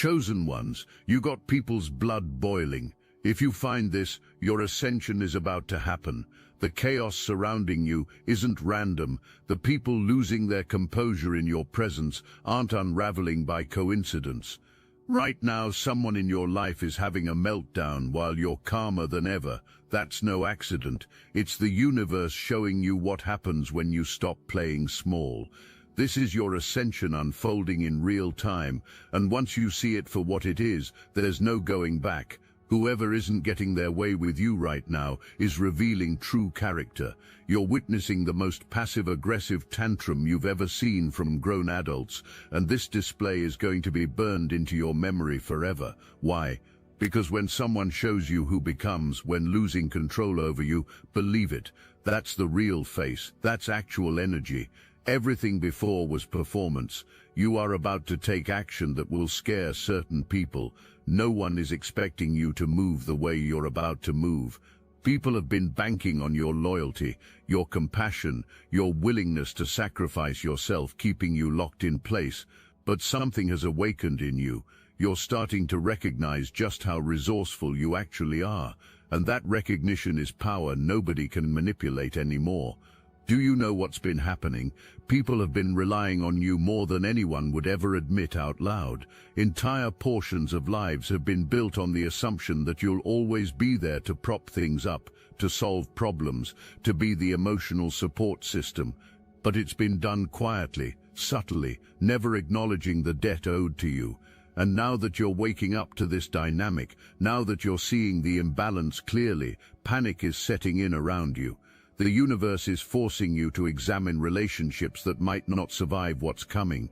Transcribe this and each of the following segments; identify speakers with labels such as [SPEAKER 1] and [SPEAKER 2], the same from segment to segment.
[SPEAKER 1] chosen ones. You got people's blood boiling. If you find this, your ascension is about to happen. The chaos surrounding you isn't random. The people losing their composure in your presence aren't unraveling by coincidence. Right now, someone in your life is having a meltdown while you're calmer than ever. That's no accident. It's the universe showing you what happens when you stop playing small. This is your ascension unfolding in real time, and once you see it for what it is, there's no going back. Whoever isn't getting their way with you right now is revealing true character. You're witnessing the most passive-aggressive tantrum you've ever seen from grown adults, and this display is going to be burned into your memory forever. Why? Because when someone shows you who becomes when losing control over you, believe it. That's the real face. That's actual energy. Everything before was performance. You are about to take action that will scare certain people. No one is expecting you to move the way you're about to move. People have been banking on your loyalty, your compassion, your willingness to sacrifice yourself, keeping you locked in place. But something has awakened in you. You're starting to recognize just how resourceful you actually are. And that recognition is power nobody can manipulate anymore. Do you know what's been happening? People have been relying on you more than anyone would ever admit out loud. Entire portions of lives have been built on the assumption that you'll always be there to prop things up, to solve problems, to be the emotional support system. But it's been done quietly, subtly, never acknowledging the debt owed to you. And now that you're waking up to this dynamic, now that you're seeing the imbalance clearly, panic is setting in around you. The universe is forcing you to examine relationships that might not survive what's coming.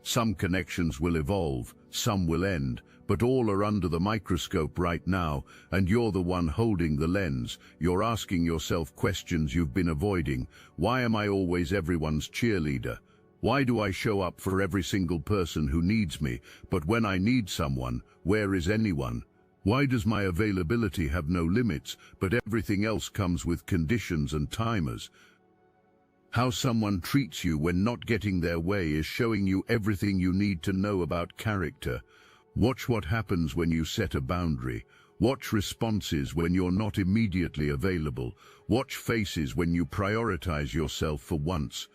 [SPEAKER 1] Some connections will evolve, some will end, but all are under the microscope right now, and you're the one holding the lens. You're asking yourself questions you've been avoiding. Why am I always everyone's cheerleader? Why do I show up for every single person who needs me, but when I need someone, where is anyone? Why does my availability have no limits, but everything else comes with conditions and timers? How someone treats you when not getting their way is showing you everything you need to know about character. Watch what happens when you set a boundary. Watch responses when you're not immediately available. Watch faces when you prioritize yourself for once.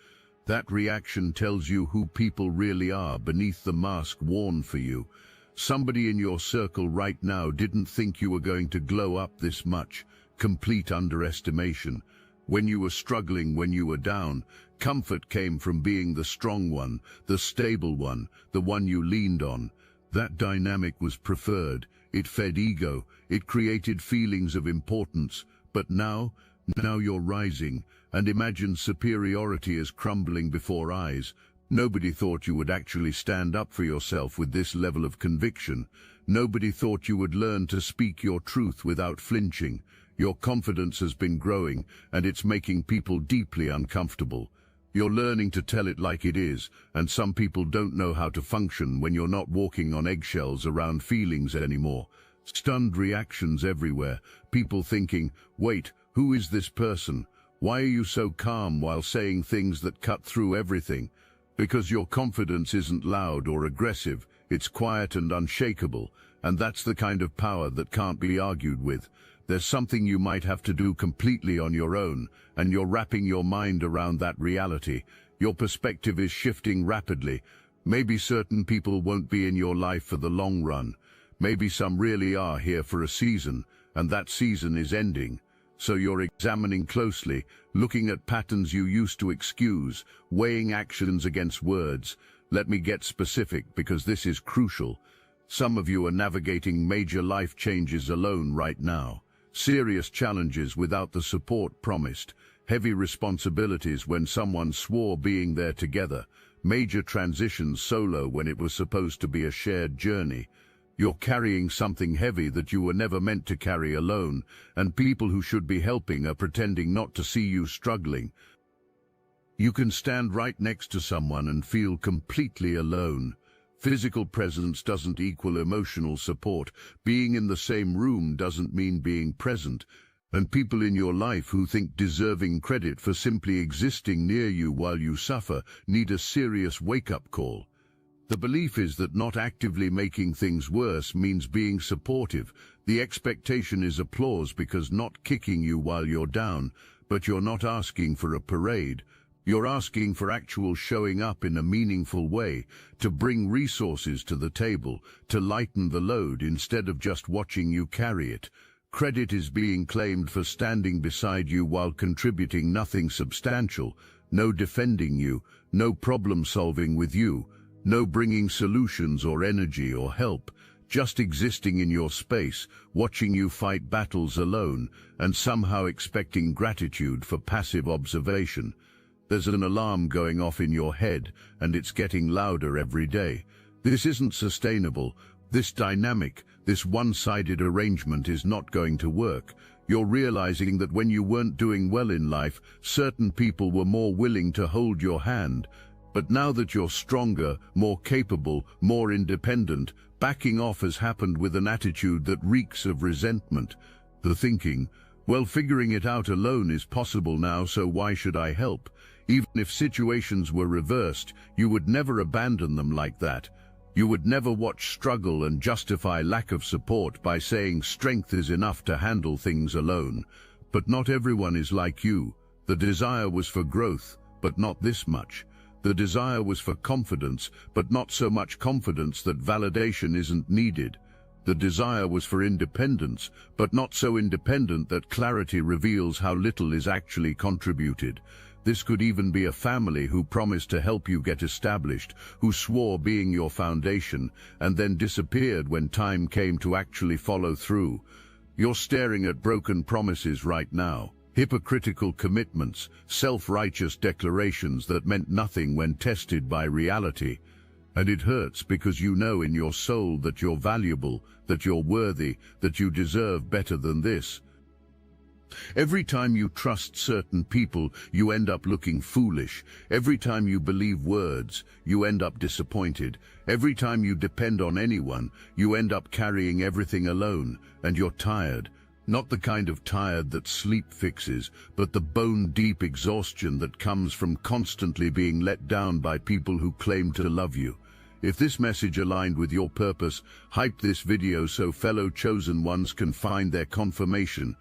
[SPEAKER 1] That reaction tells you who people really are beneath the mask worn for you. Somebody in your circle right now didn't think you were going to glow up this much. Complete underestimation. When you were struggling, when you were down, comfort came from being the strong one, the stable one, the one you leaned on. That dynamic was preferred. It fed ego. It created feelings of importance. But now you're rising, and imagine superiority is crumbling before eyes. Nobody thought you would actually stand up for yourself with this level of conviction. Nobody thought you would learn to speak your truth without flinching. Your confidence has been growing, and it's making people deeply uncomfortable. You're learning to tell it like it is, and some people don't know how to function when you're not walking on eggshells around feelings anymore. Stunned reactions everywhere, people thinking, wait, who is this person? Why are you so calm while saying things that cut through everything? Because your confidence isn't loud or aggressive, it's quiet and unshakable, and that's the kind of power that can't be argued with. There's something you might have to do completely on your own, and you're wrapping your mind around that reality. Your perspective is shifting rapidly. Maybe certain people won't be in your life for the long run. Maybe some really are here for a season, and that season is ending. So you're examining closely, looking at patterns you used to excuse, weighing actions against words. Let me get specific, because this is crucial. Some of you are navigating major life changes alone right now. Serious challenges without the support promised. Heavy responsibilities when someone swore being there together. Major transitions solo when it was supposed to be a shared journey. You're carrying something heavy that you were never meant to carry alone, and people who should be helping are pretending not to see you struggling. You can stand right next to someone and feel completely alone. Physical presence doesn't equal emotional support. Being in the same room doesn't mean being present. And people in your life who think deserving credit for simply existing near you while you suffer need a serious wake-up call. The belief is that not actively making things worse means being supportive. The expectation is applause because not kicking you while you're down, but you're not asking for a parade. You're asking for actual showing up in a meaningful way, to bring resources to the table, to lighten the load instead of just watching you carry it. Credit is being claimed for standing beside you while contributing nothing substantial, no defending you, no problem solving with you, no bringing solutions or energy or help, just existing in your space, watching you fight battles alone, and somehow expecting gratitude for passive observation. There's an alarm going off in your head, and it's getting louder every day. This isn't sustainable. This dynamic, this one-sided arrangement is not going to work. You're realizing that when you weren't doing well in life, certain people were more willing to hold your hand. But now that you're stronger, more capable, more independent, backing off has happened with an attitude that reeks of resentment. The thinking, well, figuring it out alone is possible now, so why should I help? Even if situations were reversed, you would never abandon them like that. You would never watch struggle and justify lack of support by saying strength is enough to handle things alone. But not everyone is like you. The desire was for growth, but not this much. The desire was for confidence, but not so much confidence that validation isn't needed. The desire was for independence, but not so independent that clarity reveals how little is actually contributed. This could even be a family who promised to help you get established, who swore being your foundation, and then disappeared when time came to actually follow through. You're staring at broken promises right now. Hypocritical commitments, self-righteous declarations that meant nothing when tested by reality. And it hurts because you know in your soul that you're valuable, that you're worthy, that you deserve better than this. Every time you trust certain people, you end up looking foolish. Every time you believe words, you end up disappointed. Every time you depend on anyone, you end up carrying everything alone, and you're tired. Not the kind of tired that sleep fixes, but the bone-deep exhaustion that comes from constantly being let down by people who claim to love you. If this message aligned with your purpose, hype this video so fellow chosen ones can find their confirmation.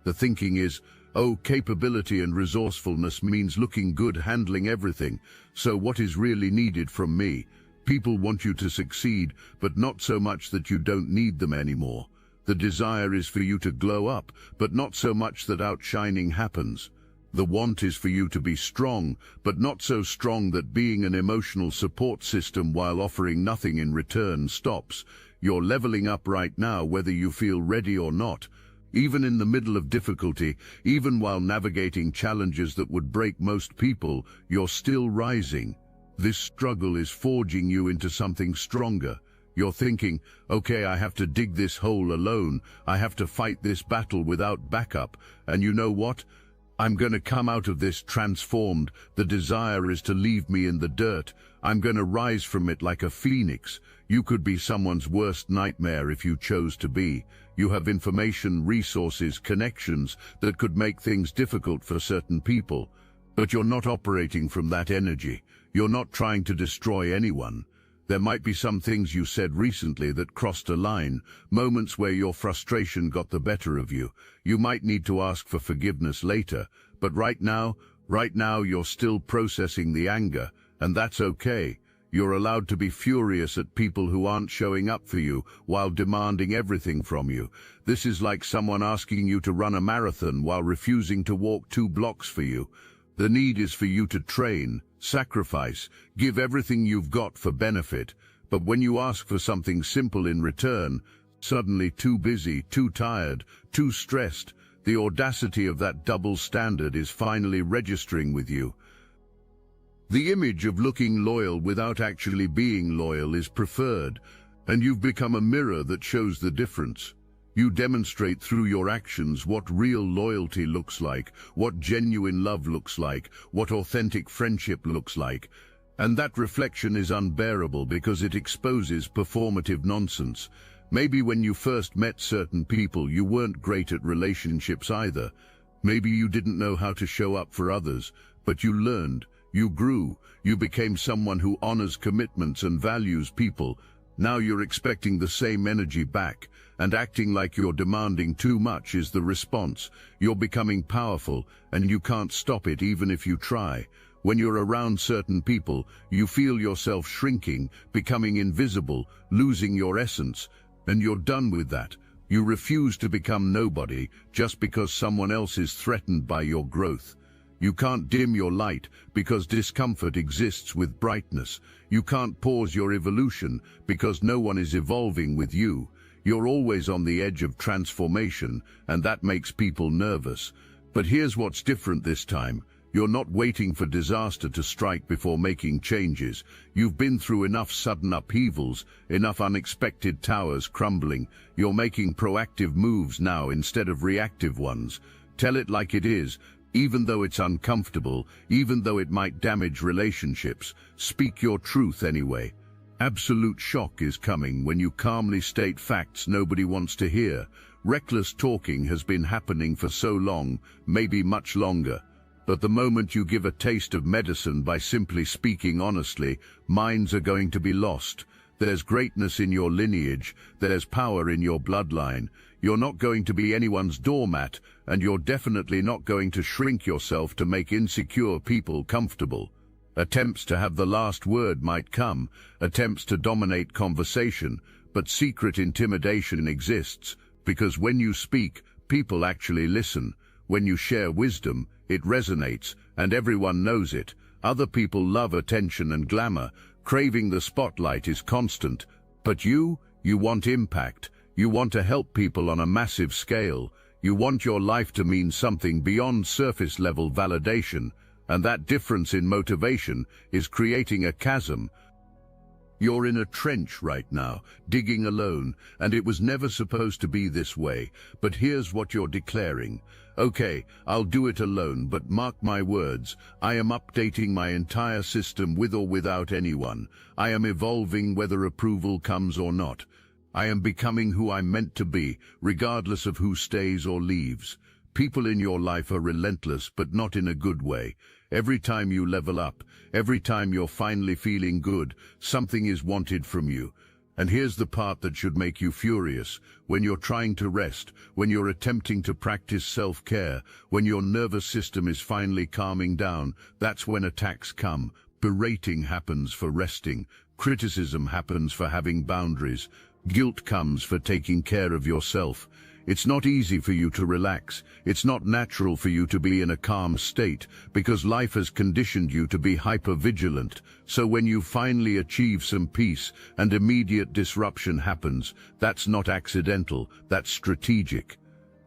[SPEAKER 1] The thinking is, oh, capability and resourcefulness means looking good, handling everything. So what is really needed from me? People want you to succeed, but not so much that you don't need them anymore. The desire is for you to glow up, but not so much that outshining happens. The want is for you to be strong, but not so strong that being an emotional support system while offering nothing in return stops. You're leveling up right now whether you feel ready or not. Even in the middle of difficulty, even while navigating challenges that would break most people, you're still rising. This struggle is forging you into something stronger. You're thinking, okay, I have to dig this hole alone. I have to fight this battle without backup. And you know what? I'm going to come out of this transformed. The desire is to leave me in the dirt. I'm going to rise from it like a phoenix. You could be someone's worst nightmare if you chose to be. You have information, resources, connections that could make things difficult for certain people. But you're not operating from that energy. You're not trying to destroy anyone. There might be some things you said recently that crossed a line, moments where your frustration got the better of you. You might need to ask for forgiveness later, but right now you're still processing the anger, and that's okay. You're allowed to be furious at people who aren't showing up for you while demanding everything from you. This is like someone asking you to run a marathon while refusing to walk 2 blocks for you. The need is for you to train, sacrifice, give everything you've got for benefit. But when you ask for something simple in return, suddenly too busy, too tired, too stressed, the audacity of that double standard is finally registering with you. The image of looking loyal without actually being loyal is preferred, and you've become a mirror that shows the difference. You demonstrate through your actions what real loyalty looks like, what genuine love looks like, what authentic friendship looks like. And that reflection is unbearable because it exposes performative nonsense. Maybe when you first met certain people, you weren't great at relationships either. Maybe you didn't know how to show up for others, but you learned. You grew. You became someone who honors commitments and values people. Now you're expecting the same energy back, and acting like you're demanding too much is the response. You're becoming powerful, and you can't stop it even if you try. When you're around certain people, you feel yourself shrinking, becoming invisible, losing your essence, and you're done with that. You refuse to become nobody just because someone else is threatened by your growth. You can't dim your light because discomfort exists with brightness. You can't pause your evolution because no one is evolving with you. You're always on the edge of transformation, and that makes people nervous. But here's what's different this time. You're not waiting for disaster to strike before making changes. You've been through enough sudden upheavals, enough unexpected towers crumbling. You're making proactive moves now instead of reactive ones. Tell it like it is. Even though it's uncomfortable, even though it might damage relationships, speak your truth anyway. Absolute shock is coming when you calmly state facts nobody wants to hear. Reckless talking has been happening for so long, maybe much longer. But the moment you give a taste of medicine by simply speaking honestly, minds are going to be lost. There's greatness in your lineage, there's power in your bloodline. You're not going to be anyone's doormat, and you're definitely not going to shrink yourself to make insecure people comfortable. Attempts to have the last word might come, attempts to dominate conversation, but secret intimidation exists, because when you speak, people actually listen. When you share wisdom, it resonates, and everyone knows it. Other people love attention and glamour. Craving the spotlight is constant. But you want impact. You want to help people on a massive scale. You want your life to mean something beyond surface-level validation. And that difference in motivation is creating a chasm. You're in a trench right now, digging alone, and it was never supposed to be this way. But here's what you're declaring. Okay, I'll do it alone, but mark my words, I am updating my entire system with or without anyone. I am evolving whether approval comes or not. I am becoming who I'm meant to be, regardless of who stays or leaves. People in your life are relentless, but not in a good way. Every time you level up, every time you're finally feeling good, something is wanted from you. And here's the part that should make you furious. When you're trying to rest, when you're attempting to practice self-care, when your nervous system is finally calming down, that's when attacks come. Berating happens for resting. Criticism happens for having boundaries. Guilt comes for taking care of yourself. It's not easy for you to relax. It's not natural for you to be in a calm state because life has conditioned you to be hyper-vigilant. So when you finally achieve some peace and immediate disruption happens, that's not accidental, that's strategic.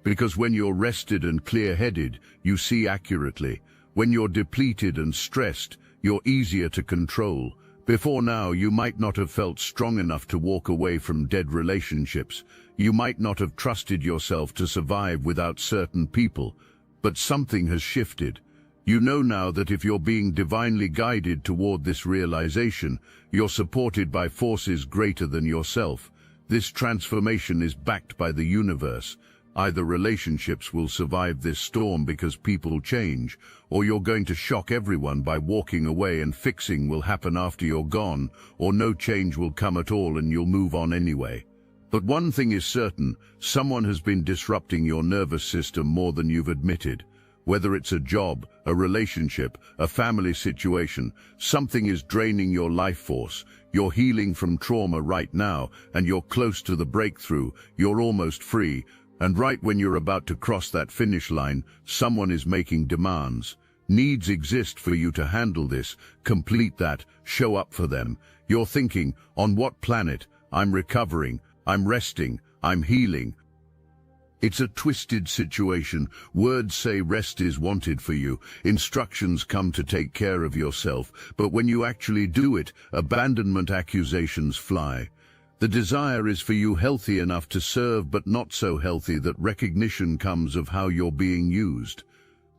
[SPEAKER 1] Because when you're rested and clear-headed, you see accurately. When you're depleted and stressed, you're easier to control. Before now, you might not have felt strong enough to walk away from dead relationships. You might not have trusted yourself to survive without certain people. But something has shifted. You know now that if you're being divinely guided toward this realization, you're supported by forces greater than yourself. This transformation is backed by the universe. Either relationships will survive this storm because people change, or you're going to shock everyone by walking away and fixing will happen after you're gone, or no change will come at all and you'll move on anyway. But one thing is certain, someone has been disrupting your nervous system more than you've admitted. Whether it's a job, a relationship, a family situation, something is draining your life force. You're healing from trauma right now, and you're close to the breakthrough. You're almost free. And right when you're about to cross that finish line, someone is making demands. Needs exist for you to handle this, complete that, show up for them. You're thinking, on what planet? I'm recovering, I'm resting, I'm healing. It's a twisted situation. Words say rest is wanted for you. Instructions come to take care of yourself. But when you actually do it, abandonment accusations fly. The desire is for you healthy enough to serve, but not so healthy that recognition comes of how you're being used.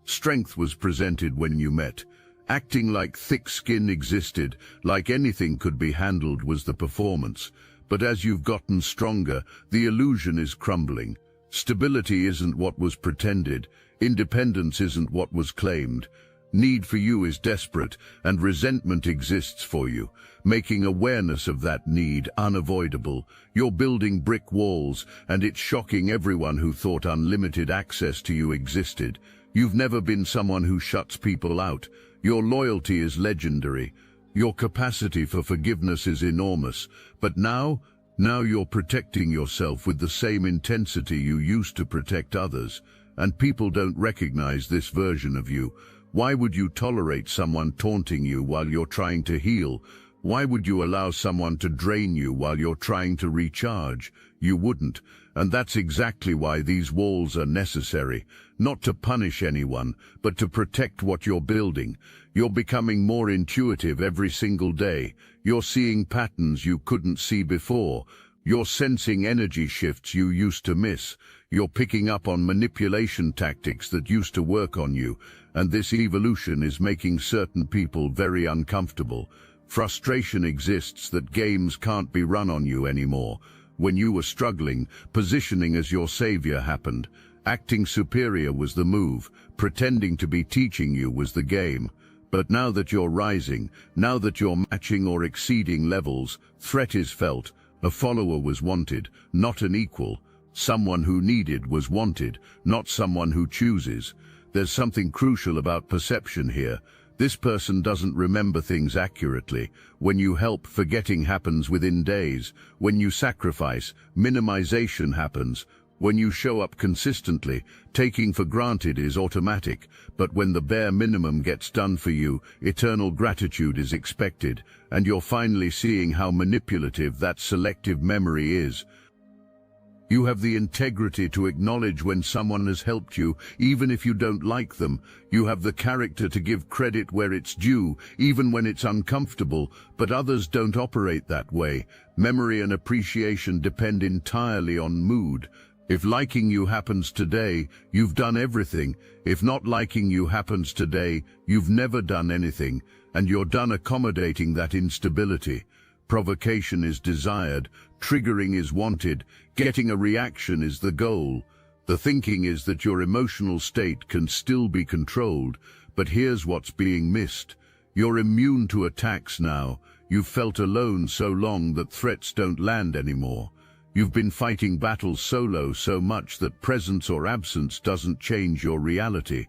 [SPEAKER 1] Strength was presented when you met. Acting like thick skin existed, like anything could be handled was the performance. But as you've gotten stronger, the illusion is crumbling. Stability isn't what was pretended. Independence isn't what was claimed. Need for you is desperate, and resentment exists for you, making awareness of that need unavoidable. You're building brick walls, and it's shocking everyone who thought unlimited access to you existed. You've never been someone who shuts people out. Your loyalty is legendary. Your capacity for forgiveness is enormous. But now you're protecting yourself with the same intensity you used to protect others. And people don't recognize this version of you. Why would you tolerate someone taunting you while you're trying to heal? Why would you allow someone to drain you while you're trying to recharge? You wouldn't. And that's exactly why these walls are necessary. Not to punish anyone, but to protect what you're building. You're becoming more intuitive every single day. You're seeing patterns you couldn't see before. You're sensing energy shifts you used to miss. You're picking up on manipulation tactics that used to work on you. And this evolution is making certain people very uncomfortable. Frustration exists that games can't be run on you anymore. When you were struggling, positioning as your savior happened. Acting superior was the move. Pretending to be teaching you was the game. But now that you're rising, now that you're matching or exceeding levels, threat is felt. A follower was wanted, not an equal. Someone who needed was wanted, not someone who chooses. There's something crucial about perception here. This person doesn't remember things accurately. When you help, forgetting happens within days. When you sacrifice, minimization happens. When you show up consistently, taking for granted is automatic. But when the bare minimum gets done for you, eternal gratitude is expected. And you're finally seeing how manipulative that selective memory is. You have the integrity to acknowledge when someone has helped you, even if you don't like them. You have the character to give credit where it's due, even when it's uncomfortable, but others don't operate that way. Memory and appreciation depend entirely on mood. If liking you happens today, you've done everything. If not liking you happens today, you've never done anything, and you're done accommodating that instability. Provocation is desired, triggering is wanted, getting a reaction is the goal. The thinking is that your emotional state can still be controlled, but here's what's being missed. You're immune to attacks now. You've felt alone so long that threats don't land anymore. You've been fighting battles solo so much that presence or absence doesn't change your reality.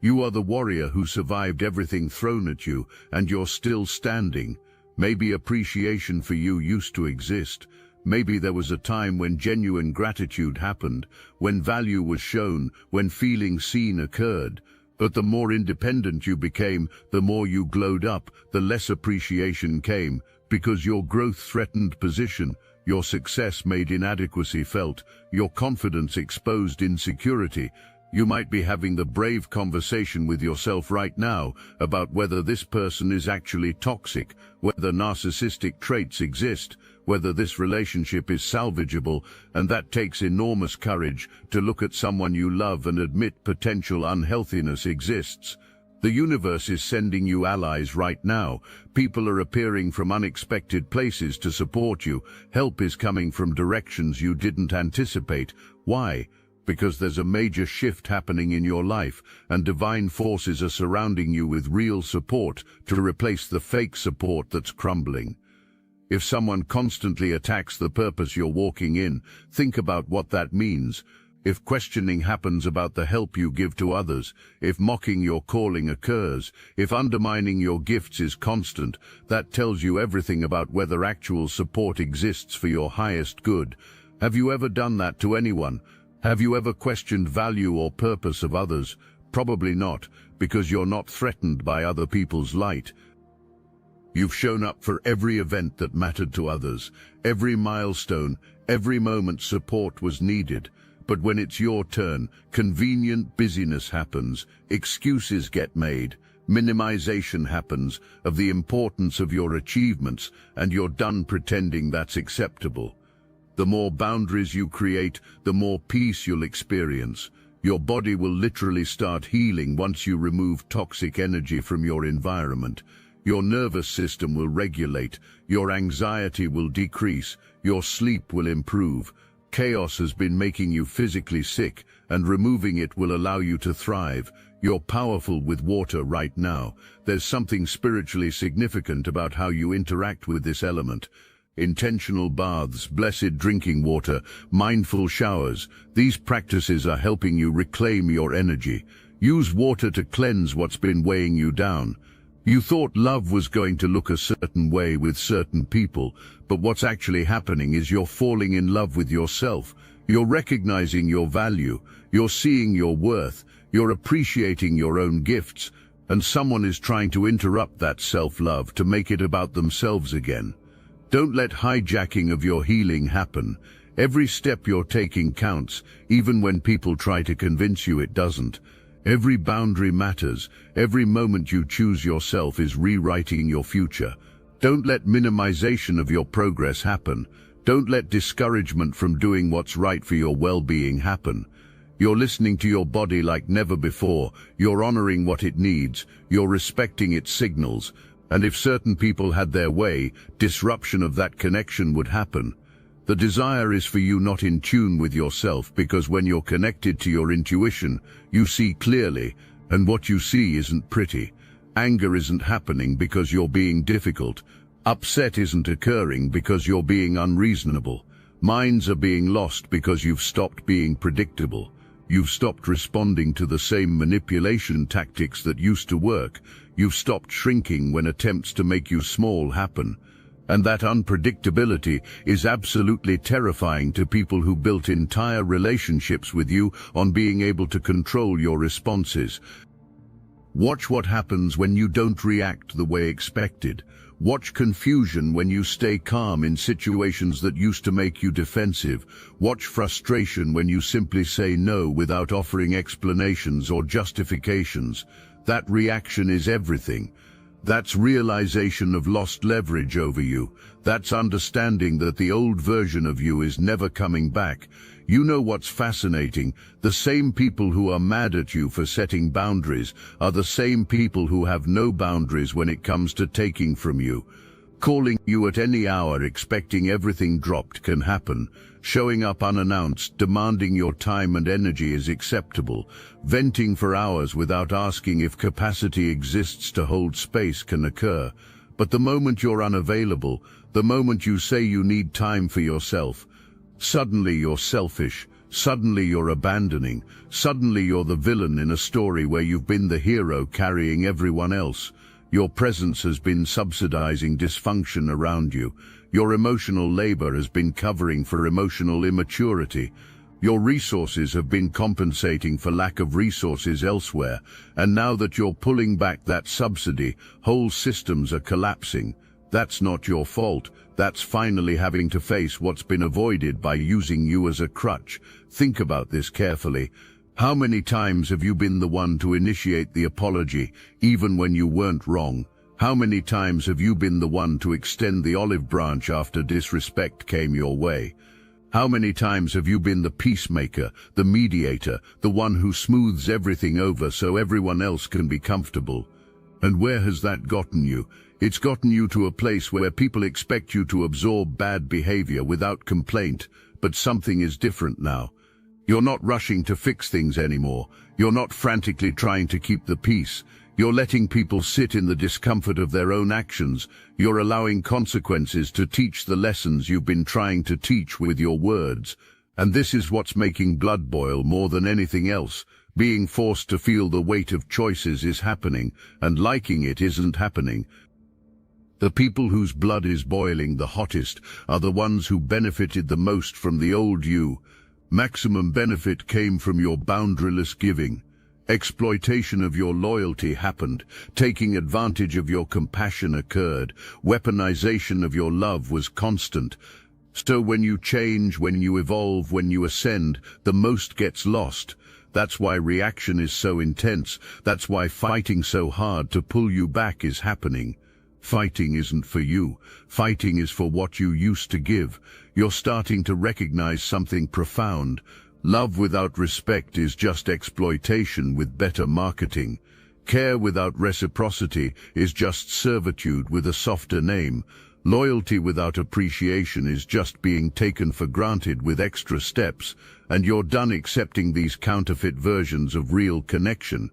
[SPEAKER 1] You are the warrior who survived everything thrown at you, and you're still standing. Maybe appreciation for you used to exist. Maybe there was a time when genuine gratitude happened, when value was shown, when feeling seen occurred. But the more independent you became, the more you glowed up, the less appreciation came, because your growth threatened position, your success made inadequacy felt, your confidence exposed insecurity. You might be having the brave conversation with yourself right now about whether this person is actually toxic, whether narcissistic traits exist, whether this relationship is salvageable, and that takes enormous courage to look at someone you love and admit potential unhealthiness exists. The universe is sending you allies right now. People are appearing from unexpected places to support you. Help is coming from directions you didn't anticipate. Why? Because there's a major shift happening in your life, and divine forces are surrounding you with real support to replace the fake support that's crumbling. If someone constantly attacks the purpose you're walking in, think about what that means. If questioning happens about the help you give to others, if mocking your calling occurs, if undermining your gifts is constant, that tells you everything about whether actual support exists for your highest good. Have you ever done that to anyone? Have you ever questioned value or purpose of others? Probably not, because you're not threatened by other people's light. You've shown up for every event that mattered to others. Every milestone, every moment support was needed. But when it's your turn, convenient busyness happens, excuses get made, minimization happens of the importance of your achievements, and you're done pretending that's acceptable. The more boundaries you create, the more peace you'll experience. Your body will literally start healing once you remove toxic energy from your environment. Your nervous system will regulate, your anxiety will decrease, your sleep will improve. Chaos has been making you physically sick, and removing it will allow you to thrive. You're powerful with water right now. There's something spiritually significant about how you interact with this element. Intentional baths, blessed drinking water, mindful showers. These practices are helping you reclaim your energy. Use water to cleanse what's been weighing you down. You thought love was going to look a certain way with certain people, but what's actually happening is you're falling in love with yourself. You're recognizing your value. You're seeing your worth. You're appreciating your own gifts. And someone is trying to interrupt that self-love to make it about themselves again. Don't let hijacking of your healing happen. Every step you're taking counts, even when people try to convince you it doesn't. Every boundary matters. Every moment you choose yourself is rewriting your future. Don't let minimization of your progress happen. Don't let discouragement from doing what's right for your well-being happen. You're listening to your body like never before. You're honoring what it needs. You're respecting its signals. And if certain people had their way, disruption of that connection would happen. The desire is for you not in tune with yourself, because when you're connected to your intuition, you see clearly, and what you see isn't pretty. Anger isn't happening because you're being difficult. Upset isn't occurring because you're being unreasonable. Minds are being lost because you've stopped being predictable. You've stopped responding to the same manipulation tactics that used to work. You've stopped shrinking when attempts to make you small happen. And that unpredictability is absolutely terrifying to people who built entire relationships with you on being able to control your responses. Watch what happens when you don't react the way expected. Watch confusion when you stay calm in situations that used to make you defensive. Watch frustration when you simply say no without offering explanations or justifications. That reaction is everything. That's realization of lost leverage over you. That's understanding that the old version of you is never coming back. You know what's fascinating? The same people who are mad at you for setting boundaries are the same people who have no boundaries when it comes to taking from you. Calling you at any hour expecting everything dropped can happen. Showing up unannounced, demanding your time and energy is acceptable. Venting for hours without asking if capacity exists to hold space can occur. But the moment you're unavailable, the moment you say you need time for yourself, suddenly you're selfish, suddenly you're abandoning, suddenly you're the villain in a story where you've been the hero carrying everyone else. Your presence has been subsidizing dysfunction around you. Your emotional labor has been covering for emotional immaturity. Your resources have been compensating for lack of resources elsewhere. And now that you're pulling back that subsidy, whole systems are collapsing. That's not your fault. That's finally having to face what's been avoided by using you as a crutch. Think about this carefully. How many times have you been the one to initiate the apology, even when you weren't wrong? How many times have you been the one to extend the olive branch after disrespect came your way? How many times have you been the peacemaker, the mediator, the one who smooths everything over so everyone else can be comfortable? And where has that gotten you? It's gotten you to a place where people expect you to absorb bad behavior without complaint, but something is different now. You're not rushing to fix things anymore. You're not frantically trying to keep the peace. You're letting people sit in the discomfort of their own actions. You're allowing consequences to teach the lessons you've been trying to teach with your words. And this is what's making blood boil more than anything else. Being forced to feel the weight of choices is happening, and liking it isn't happening. The people whose blood is boiling the hottest are the ones who benefited the most from the old you. Maximum benefit came from your boundaryless giving. Exploitation of your loyalty happened. Taking advantage of your compassion occurred. Weaponization of your love was constant. So when you change, when you evolve, when you ascend, the most gets lost. That's why reaction is so intense. That's why fighting so hard to pull you back is happening. Fighting isn't for you. Fighting is for what you used to give. You're starting to recognize something profound. Love without respect is just exploitation with better marketing. Care without reciprocity is just servitude with a softer name. Loyalty without appreciation is just being taken for granted with extra steps, and you're done accepting these counterfeit versions of real connection.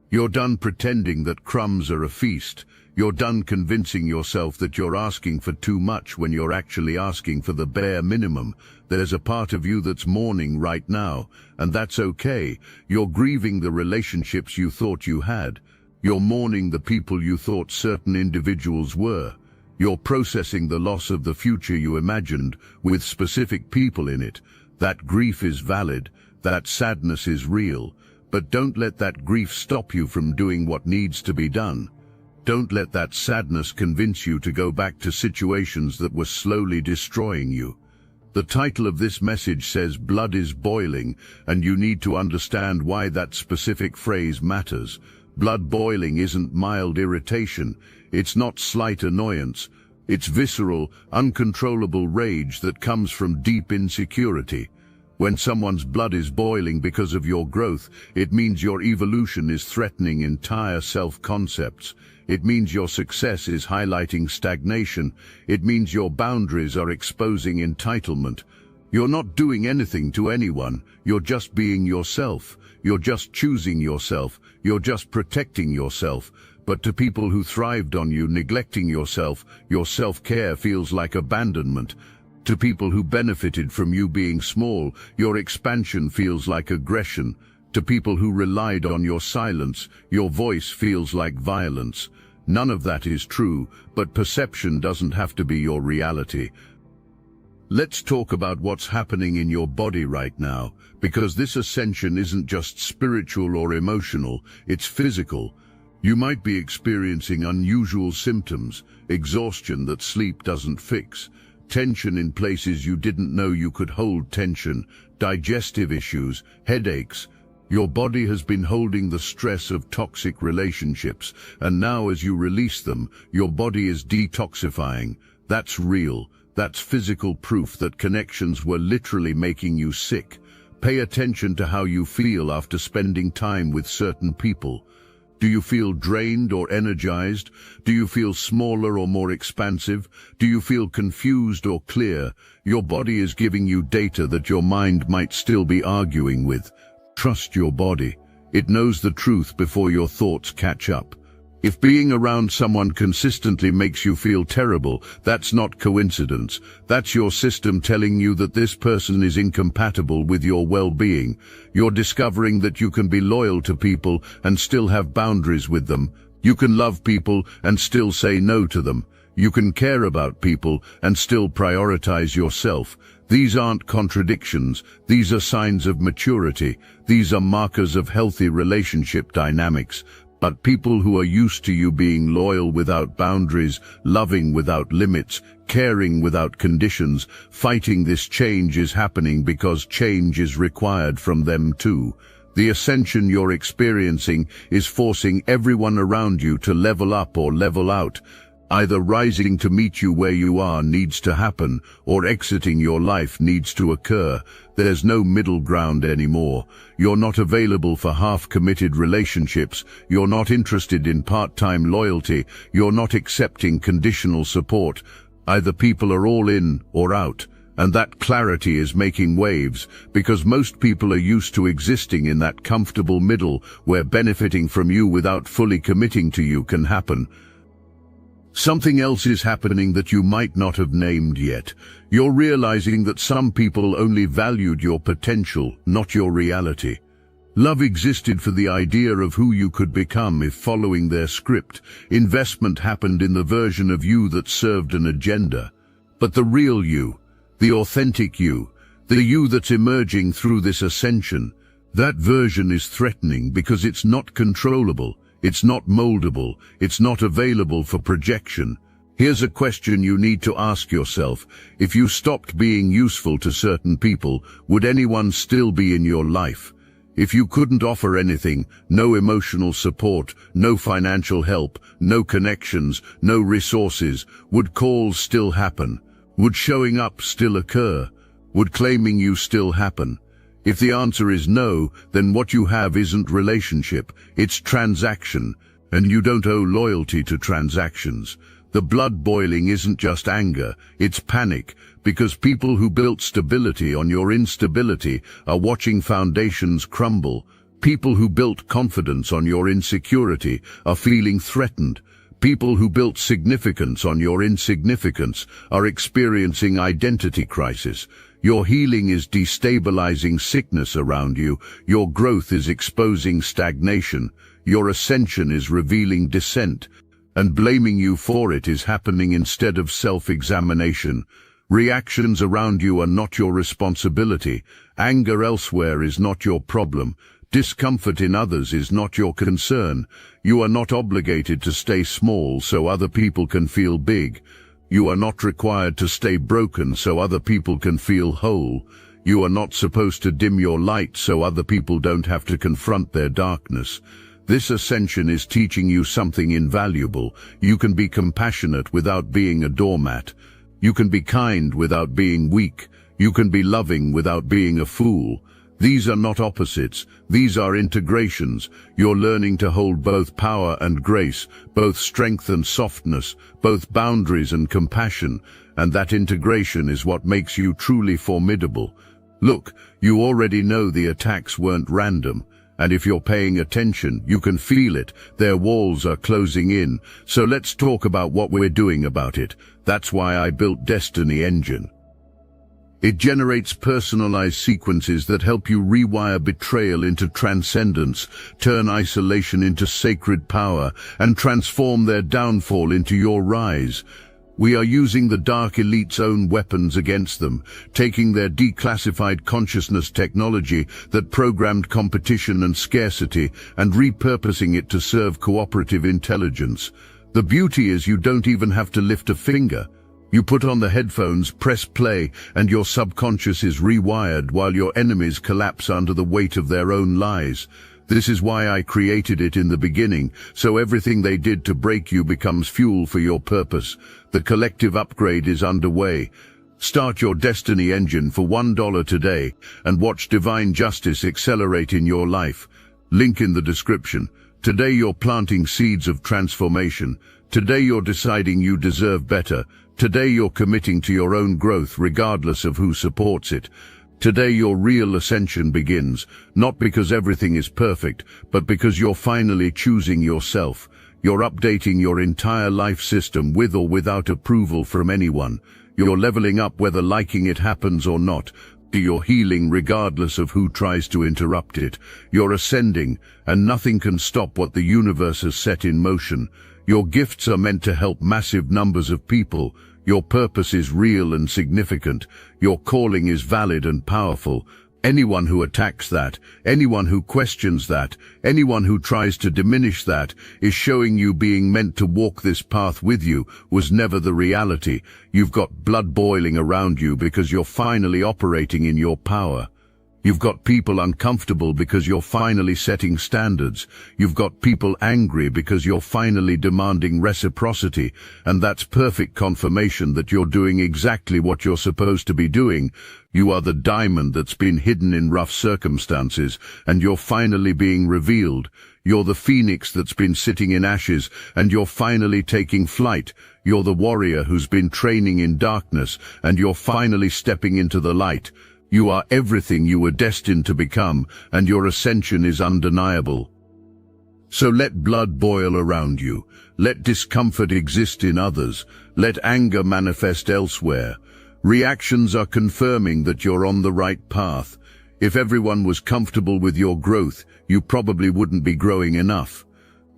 [SPEAKER 1] You're done pretending that crumbs are a feast. You're done convincing yourself that you're asking for too much when you're actually asking for the bare minimum. There's a part of you that's mourning right now, and that's okay. You're grieving the relationships you thought you had. You're mourning the people you thought certain individuals were. You're processing the loss of the future you imagined with specific people in it. That grief is valid. That sadness is real. But don't let that grief stop you from doing what needs to be done. Don't let that sadness convince you to go back to situations that were slowly destroying you. The title of this message says blood is boiling, and you need to understand why that specific phrase matters. Blood boiling isn't mild irritation. It's not slight annoyance. It's visceral, uncontrollable rage that comes from deep insecurity. When someone's blood is boiling because of your growth, it means your evolution is threatening entire self-concepts. It means your success is highlighting stagnation. It means your boundaries are exposing entitlement. You're not doing anything to anyone. You're just being yourself. You're just choosing yourself. You're just protecting yourself. But to people who thrived on you neglecting yourself, your self-care feels like abandonment. To people who benefited from you being small, your expansion feels like aggression. To people who relied on your silence, your voice feels like violence. None of that is true, but perception doesn't have to be your reality. Let's talk about what's happening in your body right now, because this ascension isn't just spiritual or emotional, it's physical. You might be experiencing unusual symptoms, exhaustion that sleep doesn't fix, tension in places you didn't know you could hold tension, digestive issues, headaches. Your body has been holding the stress of toxic relationships, and now as you release them, your body is detoxifying. That's real. That's physical proof that connections were literally making you sick. Pay attention to how you feel after spending time with certain people. Do you feel drained or energized? Do you feel smaller or more expansive? Do you feel confused or clear? Your body is giving you data that your mind might still be arguing with. Trust your body. It knows the truth before your thoughts catch up. If being around someone consistently makes you feel terrible, that's not coincidence. That's your system telling you that this person is incompatible with your well-being. You're discovering that you can be loyal to people and still have boundaries with them. You can love people and still say no to them. You can care about people and still prioritize yourself. These aren't contradictions. These are signs of maturity. These are markers of healthy relationship dynamics. But people who are used to you being loyal without boundaries, loving without limits, caring without conditions, fighting this change is happening because change is required from them too. The ascension you're experiencing is forcing everyone around you to level up or level out. Either rising to meet you where you are needs to happen, or exiting your life needs to occur. There's no middle ground anymore. You're not available for half-committed relationships. You're not interested in part-time loyalty. You're not accepting conditional support. Either people are all in or out. And that clarity is making waves, because most people are used to existing in that comfortable middle where benefiting from you without fully committing to you can happen. Something else is happening that you might not have named yet. You're realizing that some people only valued your potential, not your reality. Love existed for the idea of who you could become if following their script. Investment happened in the version of you that served an agenda. But the real you, the authentic you, the you that's emerging through this ascension, that version is threatening because it's not controllable. It's not moldable. It's not available for projection. Here's a question you need to ask yourself. If you stopped being useful to certain people, would anyone still be in your life? If you couldn't offer anything, no emotional support, no financial help, no connections, no resources, would calls still happen? Would showing up still occur? Would claiming you still happen? If the answer is no, then what you have isn't relationship, it's transaction, and you don't owe loyalty to transactions. The blood boiling isn't just anger, it's panic, because people who built stability on your instability are watching foundations crumble. People who built confidence on your insecurity are feeling threatened. People who built significance on your insignificance are experiencing identity crisis. Your healing is destabilizing sickness around you. Your growth is exposing stagnation. Your ascension is revealing dissent. And blaming you for it is happening instead of self-examination. Reactions around you are not your responsibility. Anger elsewhere is not your problem. Discomfort in others is not your concern. You are not obligated to stay small so other people can feel big. You are not required to stay broken so other people can feel whole. You are not supposed to dim your light so other people don't have to confront their darkness. This ascension is teaching you something invaluable. You can be compassionate without being a doormat. You can be kind without being weak. You can be loving without being a fool. These are not opposites, these are integrations. You're learning to hold both power and grace, both strength and softness, both boundaries and compassion, and that integration is what makes you truly formidable. Look, you already know the attacks weren't random, and if you're paying attention, you can feel it. Their walls are closing in, so let's talk about what we're doing about it. That's why I built Destiny Engine. It generates personalized sequences that help you rewire betrayal into transcendence, turn isolation into sacred power, and transform their downfall into your rise. We are using the Dark Elite's own weapons against them, taking their declassified consciousness technology that programmed competition and scarcity and repurposing it to serve cooperative intelligence. The beauty is you don't even have to lift a finger. You put on the headphones, press play, and your subconscious is rewired while your enemies collapse under the weight of their own lies. This is why I created it in the beginning, so everything they did to break you becomes fuel for your purpose. The collective upgrade is underway. Start your Destiny Engine for $1 today and watch divine justice accelerate in your life. Link in the description. Today you're planting seeds of transformation. Today you're deciding you deserve better. Today you're committing to your own growth regardless of who supports it. Today your real ascension begins, not because everything is perfect, but because you're finally choosing yourself. You're updating your entire life system with or without approval from anyone. You're leveling up whether liking it happens or not. You're healing regardless of who tries to interrupt it. You're ascending, and nothing can stop what the universe has set in motion. Your gifts are meant to help massive numbers of people. Your purpose is real and significant. Your calling is valid and powerful. Anyone who attacks that, anyone who questions that, anyone who tries to diminish that, is showing you being meant to walk this path with you was never the reality. You've got blood boiling around you because you're finally operating in your power. You've got people uncomfortable because you're finally setting standards. You've got people angry because you're finally demanding reciprocity, and that's perfect confirmation that you're doing exactly what you're supposed to be doing. You are the diamond that's been hidden in rough circumstances, and you're finally being revealed. You're the phoenix that's been sitting in ashes, and you're finally taking flight. You're the warrior who's been training in darkness, and you're finally stepping into the light. You are everything you were destined to become, and your ascension is undeniable. So let blood boil around you. Let discomfort exist in others. Let anger manifest elsewhere. Reactions are confirming that you're on the right path. If everyone was comfortable with your growth, you probably wouldn't be growing enough.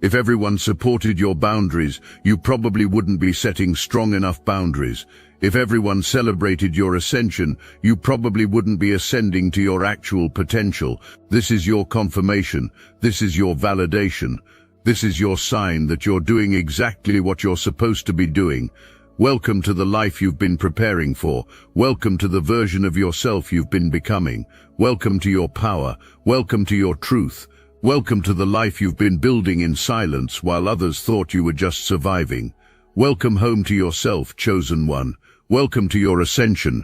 [SPEAKER 1] If everyone supported your boundaries, you probably wouldn't be setting strong enough boundaries. If everyone celebrated your ascension, you probably wouldn't be ascending to your actual potential. This is your confirmation. This is your validation. This is your sign that you're doing exactly what you're supposed to be doing. Welcome to the life you've been preparing for. Welcome to the version of yourself you've been becoming. Welcome to your power. Welcome to your truth. Welcome to the life you've been building in silence while others thought you were just surviving. Welcome home to yourself, chosen one. Welcome to your ascension.